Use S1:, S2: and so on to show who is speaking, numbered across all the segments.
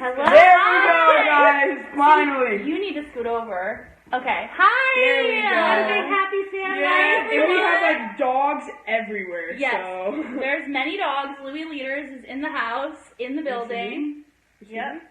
S1: Hello.
S2: There we go, guys. Finally.
S1: You need to scoot over. Okay. Hi.
S2: There we go.
S1: Have a big happy family.
S2: Yeah, and we have like dogs everywhere.
S1: Yes.
S2: So.
S1: There's many dogs. Louie Leaders is in the house, in the building.
S3: Yep.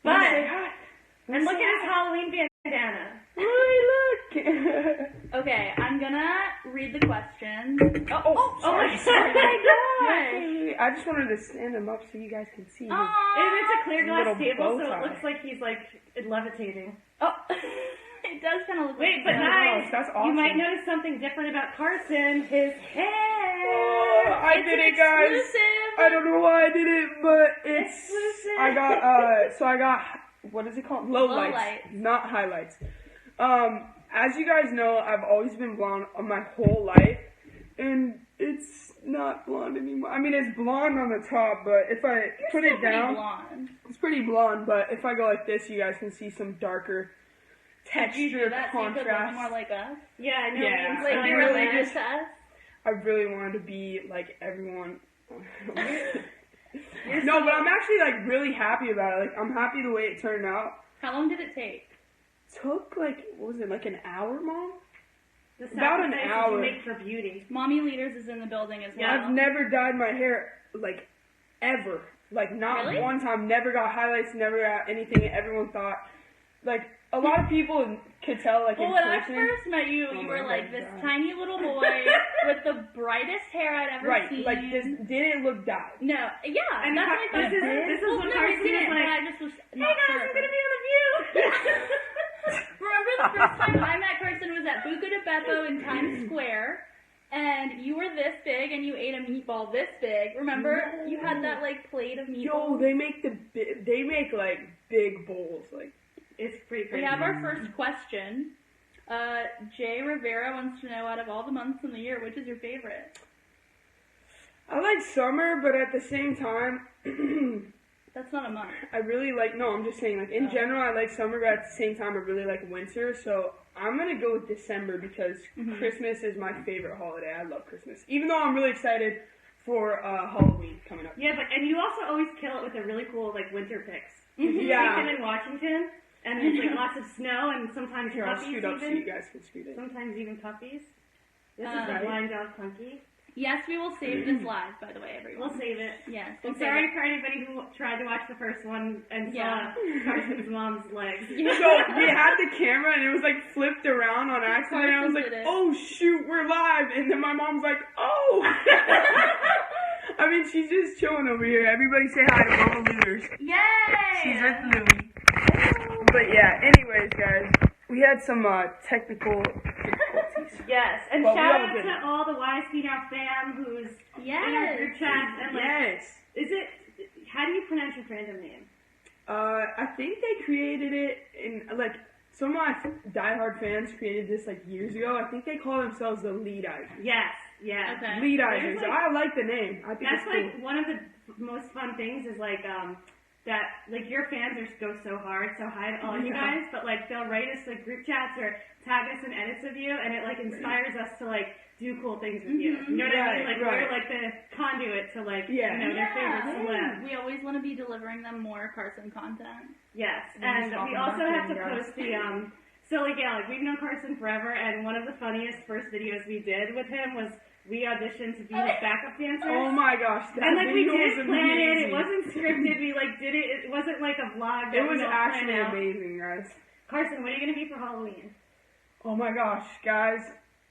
S2: But
S3: And look at his Halloween bandana.
S2: look.
S1: Okay, I'm gonna read the questions.
S2: Oh, sorry.
S1: Oh my gosh.
S2: I just wanted to stand him up so you guys can see.
S3: It's a clear glass
S2: Little
S3: table,
S2: bow
S3: so
S2: tie.
S3: it looks like he's like levitating.
S1: Oh, it does kind of look.
S3: Wait, but
S2: Oh,
S3: guys,
S2: that's awesome.
S3: you might notice something different about Carson. His hair.
S2: Oh, I
S1: It's
S2: did
S1: an
S2: it, guys.
S1: exclusive.
S2: I don't know why I did it, but it's.
S3: Exclusive.
S2: I got what is it called? Low lights,
S1: lights.
S2: not highlights. As you guys know, I've always been blonde my whole life, and it's not blonde anymore. I mean, it's blonde on the top, but if I put it down,
S1: blonde.
S2: it's pretty blonde. But if I go like this, you guys can see some darker texture
S1: that so you could look
S2: contrast.
S1: more like us.
S3: Yeah, I know.
S2: Yeah,
S1: Like
S2: I
S1: you're
S2: really
S1: related
S2: just-
S1: to us.
S2: I really wanted to be like everyone. No, but I'm actually like really happy about it. Like I'm happy the way it turned out.
S1: How long did it take?
S2: Took like what was it, like an hour, Mom?
S3: The
S2: About an
S3: sacrifices
S2: hour.
S3: you make for beauty.
S1: Mommy Leaders is in the building as well.
S2: I've never dyed my hair like ever. Like not
S1: Really?
S2: one time. Never got highlights. Never got anything. Everyone thought like a lot of people could tell like
S1: Well,
S2: in
S1: when I
S2: person.
S1: first met you,
S2: Oh
S1: you
S2: my
S1: were like
S2: God.
S1: this tiny little boy with the brightest hair I'd ever
S2: Right,
S1: seen.
S2: like this didn't look dyed.
S1: No, yeah,
S3: And
S1: that's
S3: Car-
S1: what I thought.
S3: this is
S1: Well,
S3: what
S1: no,
S3: Carson
S1: it didn't,
S3: was like,
S1: but I just was
S3: Hey
S1: not
S3: guys,
S1: sure.
S3: I'm gonna be on The View.
S1: Remember the first time I met Carson was at Buca de Beppo in Times Square, and you were this big and you ate a meatball this big. Remember?
S2: No.
S1: You had that like plate of
S2: Yo,
S1: meatballs.
S2: they make like big bowls. Like
S3: It's pretty
S1: We
S3: crazy.
S1: have our first question. Jay Rivera wants to know, out of all the months in the year, which is your favorite?
S2: I like summer, but at the same time.
S1: That's not a month.
S2: I really like, no, I'm just saying, like, in general, I like summer, but at the same time, I really like winter, so I'm gonna go with December, because Christmas is my favorite holiday. I love Christmas. Even though I'm really excited for, Halloween coming up.
S3: Yeah, and you also always kill it with a really cool like winter pics.
S2: Yeah.
S3: Taken in Washington, and there's like lots of snow and sometimes
S2: Here, I'll
S3: puppies
S2: scoot up so you
S3: even.
S2: guys can scoot in.
S3: Sometimes even puppies. This is
S1: Right.
S3: a blind dog punky.
S1: Yes, we will save this live, by the way, everyone.
S3: We'll save it.
S1: Yes.
S3: I'm
S1: we'll save
S3: sorry
S1: it.
S3: for anybody who tried to watch the first one and
S1: Yeah.
S3: saw Carson's mom's legs.
S2: So, we had the camera, and it was, like, flipped around on accident, and I was like,
S1: Carson did it.
S2: oh, shoot, we're live, and then my mom's like, oh! I mean, she's just chilling over here. Everybody say hi to Mama Lueders.
S1: Yay!
S2: She's with Louie. But yeah, anyways, guys, we had some technical difficulties.
S3: Yes, and
S2: Well, we
S3: shout
S2: all
S3: out
S2: did
S3: to
S2: it.
S3: all the ysbnow fam who's in our group chat and like,
S2: Yes.
S3: how do you pronounce your fandom name?
S2: I think they created it in, like, some of my diehard fans created this, like, years ago. I think they call themselves the Leaders.
S3: Yes, yeah.
S1: Okay.
S2: Leaders.
S3: There's, like-
S2: I like the name. I think
S3: That's
S2: it's cool.
S3: like one of the most fun things is like that like your fans go so hard, so hi to all you guys, but like they'll write us like group chats or tag us in edits of you, and it like inspires us to like do cool things with you. You know what I mean?
S2: Right,
S3: Like
S2: right.
S3: we're like the conduit to like
S2: Yeah.
S3: you know their favorite celeb.
S1: We always want to be delivering them more Carson content.
S3: Yes,
S2: We're
S3: and
S2: just
S3: we
S2: talking
S3: also
S2: about
S3: have to
S2: them, guys.
S3: post the silly gal. Like we've known Carson forever, and one of the funniest first videos we did with him was we auditioned to be his backup dancer.
S2: Oh my gosh, that
S3: And like we
S2: video was
S3: didn't plan it,
S2: amazing.
S3: it wasn't scripted. We like did it. It wasn't like a vlog.
S2: It
S3: that
S2: was
S3: we all planned
S2: actually
S3: out.
S2: amazing, guys.
S3: Carson, what are you gonna be for Halloween?
S2: Oh my gosh, guys,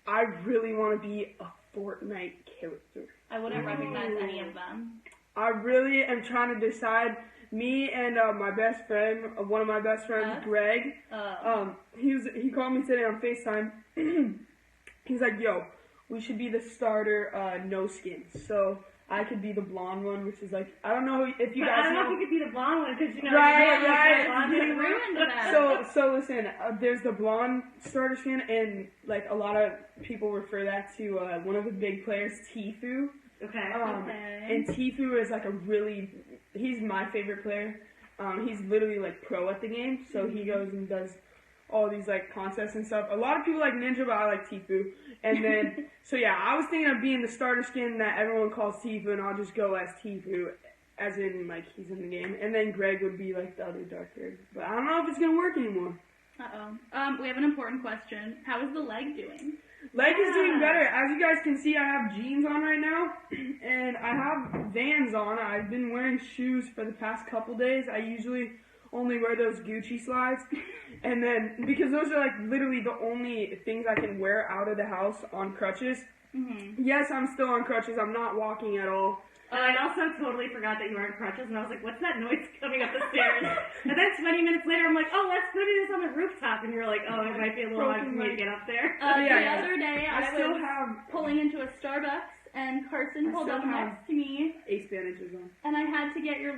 S2: I really want to be a Fortnite character.
S1: I wouldn't recognize any of them.
S2: I really am trying to decide. Me and my best friend, one of my best friends,
S1: Us?
S2: Greg. He called me today on FaceTime. He's like, "Yo, we should be the starter, no skins." So I could be the blonde one, which is like, I don't know if you
S3: But
S2: guys
S3: I don't know
S2: know.
S3: if you could be the blonde one because you know
S2: Right,
S3: you're not
S2: right.
S3: blonde
S1: You
S3: anymore.
S1: ruined that.
S2: So listen, there's the blonde starter skin, and like a lot of people refer that to one of the big players, Tfue.
S3: Okay.
S1: Okay.
S2: And Tfue is like he's my favorite player. He's literally like pro at the game, so he goes and does all these like contests and stuff. A lot of people like Ninja, but I like Tfue. And then, so yeah, I was thinking of being the starter skin that everyone calls Tfue, and I'll just go as Tfue. as in, like, he's in the game. And then Greg would be, like, the other dark-haired. But I don't know if it's gonna work anymore.
S1: Uh-oh. We have an important question. How is the leg doing?
S2: Leg is doing better. As you guys can see, I have jeans on right now, and I have Vans on. I've been wearing shoes for the past couple days. I usually only wear those Gucci slides, and then, because those are, like, literally the only things I can wear out of the house on crutches.
S1: Mm-hmm.
S2: Yes, I'm still on crutches. I'm not walking at all.
S3: I also totally forgot that you were on crutches, and I was like, what's that noise coming up the stairs? And then 20 minutes later, I'm like, oh, let's put this on the rooftop. And you're like, oh, it might be a little hard for me to get up there.
S1: The other day, I
S2: still
S1: was
S2: have
S1: pulling into a Starbucks, and Carson pulled up next to me,
S2: ace bandages on.
S1: and I had to get your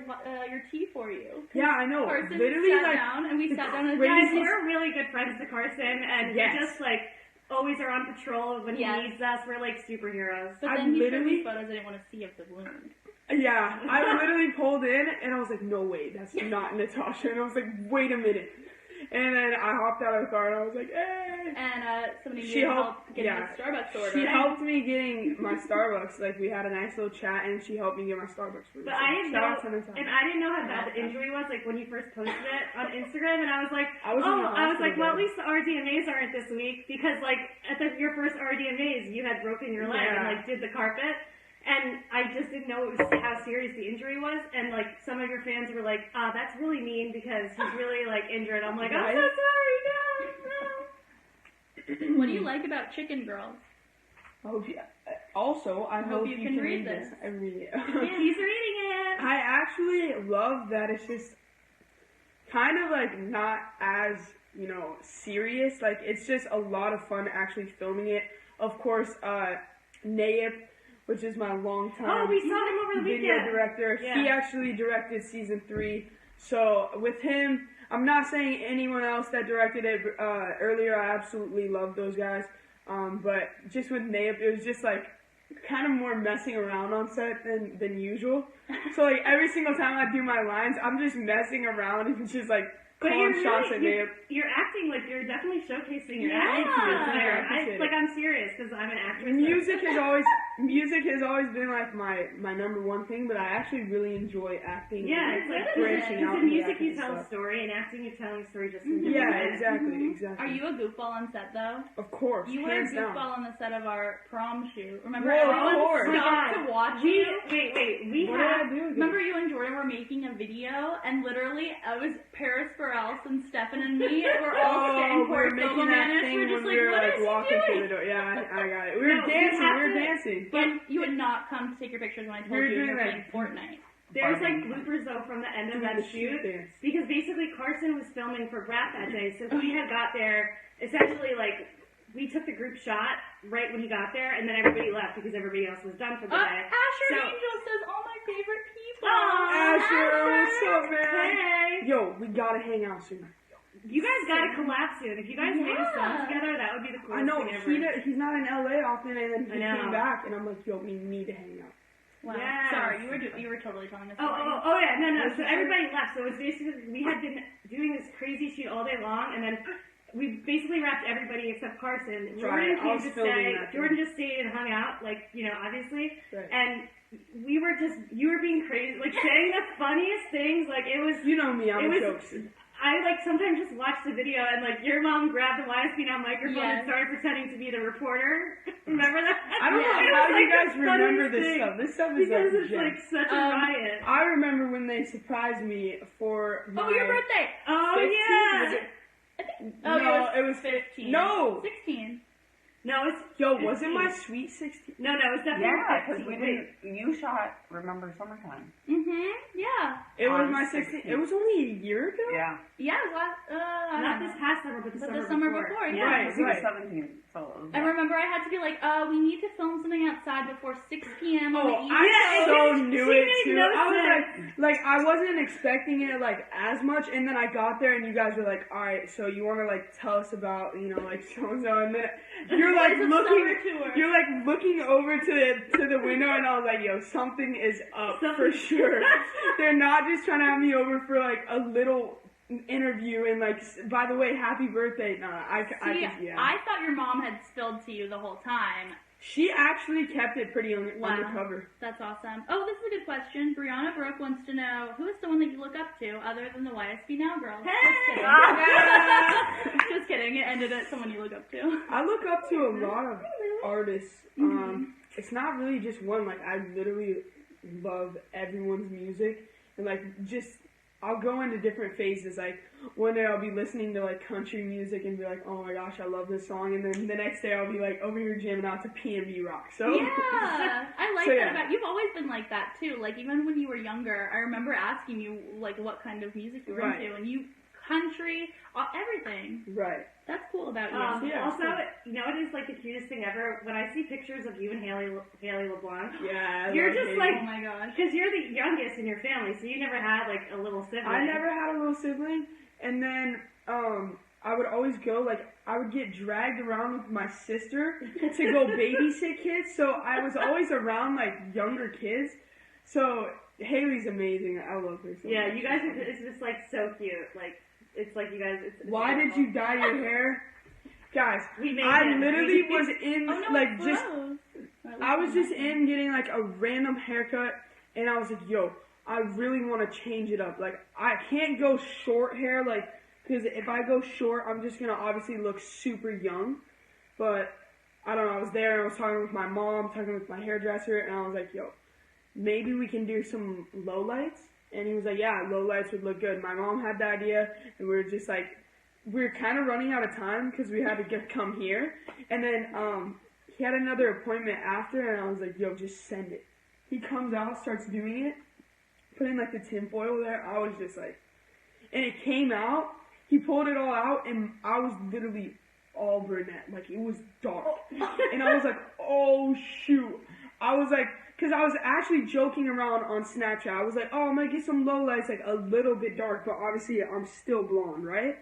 S1: tea for you.
S2: Yeah, I know.
S1: Carson
S2: Literally,
S1: sat
S2: like,
S1: down, and we sat down. And
S3: Guys, we're really good friends to Carson, and
S2: Yes.
S3: we just, like, always are on patrol when he needs us. We're, like, superheroes.
S1: But then he showed me photos I didn't want to see of the wound.
S2: Yeah, I literally pulled in, and I was like, no, wait, that's not Natasha. And I was like, wait a minute. And then I hopped out of the car, and I was like, hey.
S1: And somebody needed help getting my Starbucks order.
S2: She helped me getting my Starbucks. Like, we had a nice little chat, and she helped me get my Starbucks food.
S3: But I didn't know, and I didn't know how bad the injury was, like, when you first posted it on Instagram, and I was like, well, at least the RDMAs aren't this week, because, like, at your first RDMAs, you had broken your leg and, like, did the carpet. And I just didn't know how serious the injury was, and, like, some of your fans were like, that's really mean because he's really, like, injured. I'm like, I'm so sorry, no.
S1: What do you like about Chicken Girls?
S2: Oh, yeah. Also, I hope you can read this. I read it.
S3: He's reading it.
S2: I actually love that it's just kind of, like, not as, you know, serious. Like, it's just a lot of fun actually filming it. Of course, Nayib, which is my longtime
S3: we saw him over the
S2: video
S3: weekend.
S2: director.
S3: Yeah.
S2: He actually directed season 3. So with him, I'm not saying anyone else that directed it earlier. I absolutely love those guys. But just with Nayib, it was just like kind of more messing around on set than usual. So like every single time I do my lines, I'm just messing around and just like calling shots at Nayib.
S3: You're acting like you're definitely showcasing your
S1: Yeah.
S3: acting. I'm serious because I'm an actress.
S2: Music has always been like my number one thing, but I actually really enjoy acting.
S3: Yeah,
S2: and,
S3: it's like
S2: branching out.
S3: in music you
S2: and
S3: tell
S2: stuff.
S3: a story, and acting you telling a story just
S2: Yeah, exactly.
S1: Are you a goofball on set though?
S2: Of course.
S1: You were a
S2: hands down.
S1: goofball on the set of our prom shoot. Remember
S2: Whoa,
S1: everyone
S2: of course.
S1: stopped to watch you?
S3: We
S2: What did I
S3: have.
S2: do again?
S1: Remember you and Jordan were making a video, and literally it was Paris Burrells and Stefan and me were all standing
S2: we're
S1: for
S2: making that thing
S1: we're
S2: when
S1: just
S2: we were
S1: what
S2: like
S1: is he
S2: walking through the
S1: doing?
S2: door. Yeah, I got it. We were
S3: No,
S2: dancing.
S1: But you would not come to take your pictures when I told
S2: We were
S1: you you
S2: doing
S1: were
S2: that.
S1: playing Fortnite.
S3: There's like bloopers though from the end of that shoot
S2: dance.
S3: because basically Carson was filming for Brat that day, so he had got there essentially like we took the group shot right when he got there, and then everybody left because everybody else was done for the day.
S1: Asher
S3: So-
S1: Angel says all my favorite people.
S2: Asher, what's up, man?
S3: Hey,
S2: Yo, we gotta hang out soon.
S3: you guys gotta collab soon. If you guys made a song together, that would be the coolest
S2: I know
S3: thing ever.
S2: he's not in LA often, and then he
S3: I know.
S2: came back, and I'm like, yo, we need to hang out.
S1: Wow.
S3: Yes.
S1: Sorry, you were totally telling us.
S3: Oh yeah, no. So everybody left. So it was basically we had been doing this crazy shoot all day long, and then we basically wrapped everybody except Carson.
S2: Right, I was filming that thing.
S3: Jordan just stayed and hung out, like obviously.
S2: Right.
S3: And you were being crazy, like saying the funniest things. Like it was.
S2: You know me, I'm a
S3: was-
S2: jokester.
S3: I like sometimes just watch the video and like your mom grabbed the ysbnow microphone
S1: Yes.
S3: and started pretending to be the reporter. Remember that?
S2: I don't know
S3: It
S2: how
S3: was,
S2: you
S3: like,
S2: guys
S3: the
S2: remember
S3: funniest
S2: this
S3: thing.
S2: stuff. This stuff is
S3: Because it's
S2: gem.
S3: like such a riot.
S2: I remember when they surprised me for my...
S1: Oh, your birthday.
S3: Oh
S2: 15?
S3: yeah.
S2: Was it-
S1: Oh,
S2: No,
S1: it
S2: it was
S1: 15.
S2: No!
S1: 16.
S3: No, it's
S2: Yo, was it my sweet 16?
S3: no, it's definitely
S4: Yeah, because
S3: 15.
S4: we didn't. You shot Remember Summertime.
S1: Yeah.
S2: It was
S4: On
S2: my 16. It was only a year ago?
S4: Yeah.
S1: Yeah, last, I
S3: Not
S1: don't
S3: this
S1: know.
S3: past summer, but the summer before.
S1: yeah.
S2: Right,
S4: He was
S2: right.
S4: 17, so it was
S1: I remember I had to be like, we need to film something outside before 6 p.m. on the
S2: Oh,
S1: East
S2: I
S1: Coast.
S2: so knew
S3: she
S2: it
S3: made
S2: too.
S3: no
S2: I was
S3: sense.
S2: like I wasn't expecting it like as much, and then I got there and you guys were like, all right, so you want to like tell us about like so and so, and then you're like
S1: It's a
S2: looking,
S1: summer tour.
S2: you're like looking over to the window, and I was like, yo, something is up for sure. They're not just trying to have me over for like a little interview and like, by the way, happy birthday. No,
S1: See, I thought your mom had spilled to you the whole time.
S2: She actually kept it pretty
S1: Wow.
S2: undercover.
S1: That's awesome. Oh, this is a good question. Brianna Brooke wants to know, who is someone that you look up to other than the YSB Now girls?
S3: Hey!
S1: Just kidding. Just kidding. It ended at someone you look up to.
S2: I look up to a lot of artists. It's not really just one. Like, I literally love everyone's music. And, like, I'll go into different phases. Like, one day I'll be listening to, like, country music and be like, oh my gosh, I love this song. And then the next day I'll be, like, over here jamming out to P&B rock. So
S1: Yeah, I like
S2: So,
S1: that
S2: yeah.
S1: about you've always been like that too. Like even when you were younger, I remember asking you like what kind of music you were
S2: Right.
S1: into, and you country, everything.
S2: Right.
S1: That's cool about you.
S2: Yeah,
S3: also,
S2: cool.
S3: you know what is like the cutest thing ever? When I see pictures of you and Haley LeBlanc,
S2: Yeah. I
S3: You're
S2: love
S3: just
S2: Haley.
S3: like-
S1: Oh my gosh.
S3: because you're the youngest in your family, so you never had like a little sibling.
S2: I never had a little sibling, and then I would always go, like, I would get dragged around with my sister to go babysit kids, so I was always around, like, younger kids, so Haley's amazing. I love her so
S3: Yeah,
S2: much.
S3: you guys, it's just like so cute. Like, it's like you guys, it's
S2: Why did you dye your hair? Guys,
S3: We made
S2: I
S3: it.
S2: literally was in,
S1: Oh no,
S2: like,
S1: it's
S2: just,
S1: gross.
S2: I was just in getting, like, a random haircut, and I was like, yo, I really want to change it up. Like, I can't go short hair, like, because if I go short, I'm just going to obviously look super young. But, I don't know, I was there, and I was talking with my mom, talking with my hairdresser, and I was like, yo, maybe we can do some lowlights. And he was like, yeah, lowlights would look good. My mom had the idea, and we were just like, we were kind of running out of time because we had to come here. And then he had another appointment after, and I was like, yo, just send it. He comes out, starts doing it, putting like the tinfoil there. I was just like, and it came out. He pulled it all out, and I was literally all brunette. Like, it was dark. And I was like, oh, shoot. I was like, because I was actually joking around on Snapchat. I was like, oh, I'm going to get some lowlights, like, a little bit dark, but obviously I'm still blonde, right?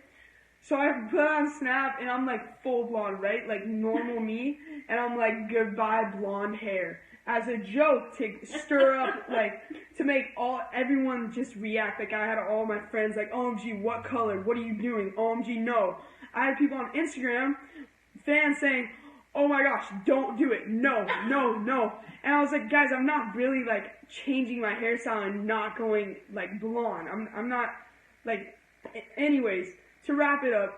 S2: So I put on Snap, and I'm, like, full blonde, right? Like, normal me. And I'm like, goodbye blonde hair. As a joke to stir up, like, to make everyone just react. Like, I had all my friends like, OMG, what color? What are you doing? OMG, no. I had people on Instagram, fans saying, oh my gosh, don't do it. No, no, no. And I was like, guys, I'm not really, like, changing my hairstyle and not going, like, blonde. I'm not, like, anyways, to wrap it up,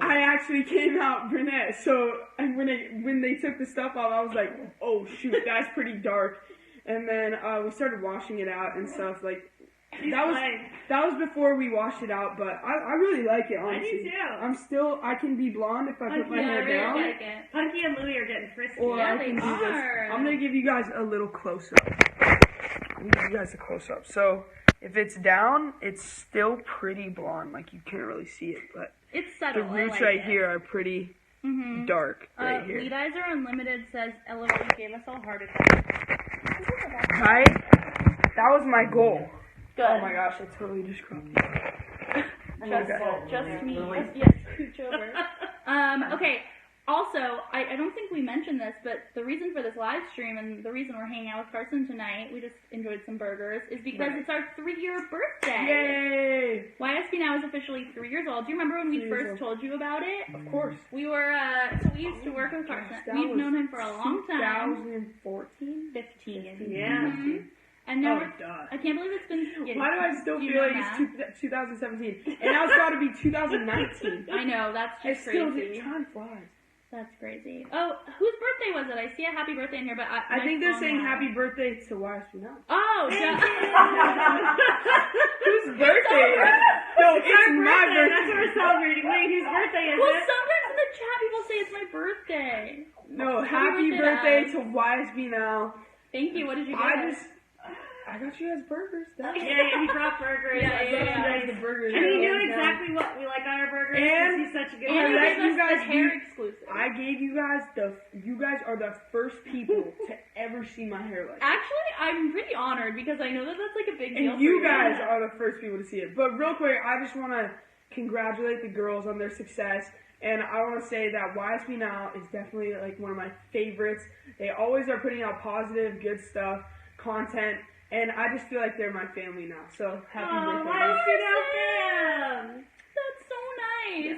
S2: I actually came out brunette. So and when they took the stuff off, I was like, oh shoot, that's pretty dark. And then we started washing it out and stuff. Like that was before we washed it out. But I really like it, honestly.
S3: I do too.
S2: I can be blonde if I put my hair
S1: really
S2: down.
S1: like it.
S3: Punky and Louie are getting frisky.
S2: Or
S1: Yeah,
S2: I can
S1: they
S2: do this.
S1: are.
S2: I'm gonna give you guys a little close up. I'm gonna give you guys a close up. So if it's down, it's still pretty blonde. Like you can't really see it, but
S1: It's
S2: the
S1: subtle. I
S2: roots
S1: like
S2: right
S1: it.
S2: here are pretty
S1: Mm-hmm.
S2: dark right here.
S1: Lead Eyes Are Unlimited says Elevator gave us all heart attacks.
S2: Right? That was my goal.
S1: Good.
S2: Oh my gosh, I totally just cropped it.
S1: Just me. Yes, scooch over. Okay. Also, I don't think we mentioned this, but the reason for this live stream and the reason we're hanging out with Carson tonight, we just enjoyed some burgers, is because it's our 3-year birthday.
S2: Yay!
S1: YSB Now is officially 3 years old. Do you remember when we
S2: 3 years
S1: first told you about it?
S2: Of course.
S1: We were, so we used to work with Carson.
S2: That
S1: We've
S2: was
S1: known him for a long time.
S2: 2014?
S1: 15.
S3: Yeah.
S1: Mhm. And now
S2: Oh, God.
S1: I can't believe it's been.
S2: Why do I still
S1: you
S2: feel
S1: know
S2: like
S1: that?
S2: it's 2017? And now it's got to be 2019.
S1: I know, that's
S2: It's
S1: just
S2: still,
S1: crazy.
S2: time flies.
S1: That's crazy. Oh, whose birthday was it? I see a happy birthday in here, but
S2: I
S1: my
S2: think they're
S1: phone
S2: saying
S1: went
S2: happy
S1: out.
S2: birthday to YSB Now.
S1: Oh,
S2: Whose birthday is it? No, it's
S3: Our
S2: my
S3: birthday.
S2: birthday.
S3: That's what we're celebrating. Wait, whose birthday is
S1: Well,
S3: it?
S1: sometimes in the chat people say it's my birthday.
S2: No,
S1: Happy
S2: happy
S1: birthday
S2: birthday to YSB Now.
S1: Thank you. What did you get?
S2: I got you guys burgers. That's
S3: Yeah, he brought burgers.
S1: Yeah,
S3: I
S1: yeah,
S3: love
S1: yeah.
S3: you guys.
S2: the burgers.
S3: And he knew
S2: Yeah.
S3: exactly what we like on our burgers.
S2: And-
S3: he's such a good
S1: And
S2: I
S1: you
S2: let
S1: gave
S2: you
S1: us
S2: guys
S1: the hair
S2: do-
S1: exclusive.
S2: I gave you guys you guys are the first people to ever see my hair like that.
S1: Actually, I'm pretty honored because I know that that's like a big deal
S2: And
S1: for
S2: you guys are the first people to see it. But real quick, I just want to congratulate the girls on their success. And I want to say that YSB Now is definitely like one of my favorites. They always are putting out positive, good stuff, content. And I just feel like they're my family now. So happy
S3: Oh,
S2: birthday.
S3: why
S2: guys.
S3: is he not them?
S1: That's so nice.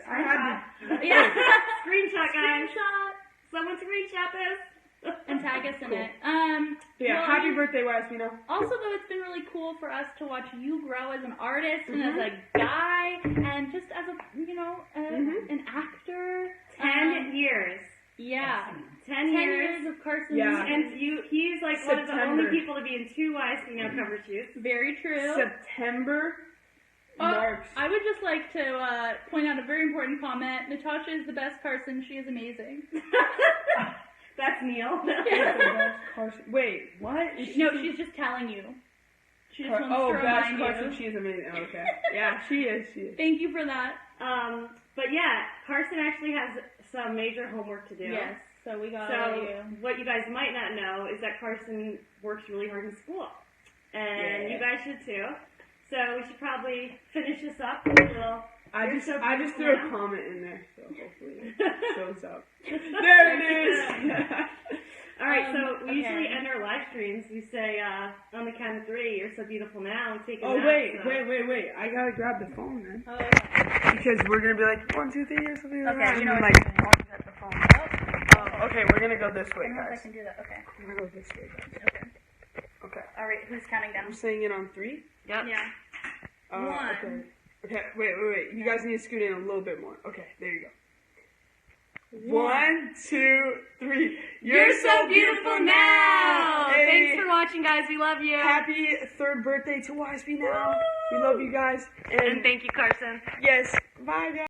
S2: I had to.
S1: Yeah.
S3: Screenshot, guys.
S1: Screenshot.
S3: Someone screenshot this.
S1: And tag us in
S2: Cool.
S1: it.
S2: Yeah,
S1: well,
S2: happy birthday, ysbnow.
S1: Also, though, it's been really cool for us to watch you grow as an artist and as a guy and just as a, an actor.
S3: 10 years.
S1: Yeah.
S3: 10 years
S1: of Carson.
S2: Yeah.
S3: And he's like one of the
S2: September.
S3: only people to be in 2 ysbnow cover shoots.
S1: Very true.
S2: September marks.
S1: I would just like to point out a very important comment. Natasha is the best Carson. She is amazing.
S3: That's Neil.
S2: Carson. Wait, what?
S1: She's just telling you. She just wants to
S2: best
S1: remind
S2: Carson.
S1: you.
S2: She is amazing. Okay. Yeah, she is.
S1: Thank you for that.
S3: But yeah, Carson actually has some major homework to do.
S1: Yes. So we got
S3: what you guys might not know is that Carson works really hard in school. And you guys should too. So we should probably finish this up with a little...
S2: I just threw a comment in there, so hopefully it shows up. There it is!
S3: Alright, so we usually end our live streams. We say, on the count of 3, you're so beautiful now, and take a nap.
S2: Wait. I gotta grab the phone, man.
S1: Oh, yeah.
S2: Because we're gonna be like, 1, 2, 3, or something like that.
S4: Okay, you know
S2: And
S4: what?
S2: like,
S4: I'll get the phone.
S2: okay, we're gonna go this way,
S1: I know if I
S2: guys.
S1: can do that. Okay.
S2: We're gonna go this way, guys. Okay.
S1: Alright, who's counting down?
S2: I'm saying it on 3.
S4: Yep.
S1: Yeah.
S2: One. Okay, wait. You guys need to scoot in a little bit more. Okay, there you go. 1, 2, 3.
S3: You're so beautiful now!
S2: Hey.
S3: Thanks for watching, guys. We love you.
S2: Happy 3rd birthday to ysbnow. We love you guys.
S3: And thank you, Carson.
S2: Yes. Bye, guys.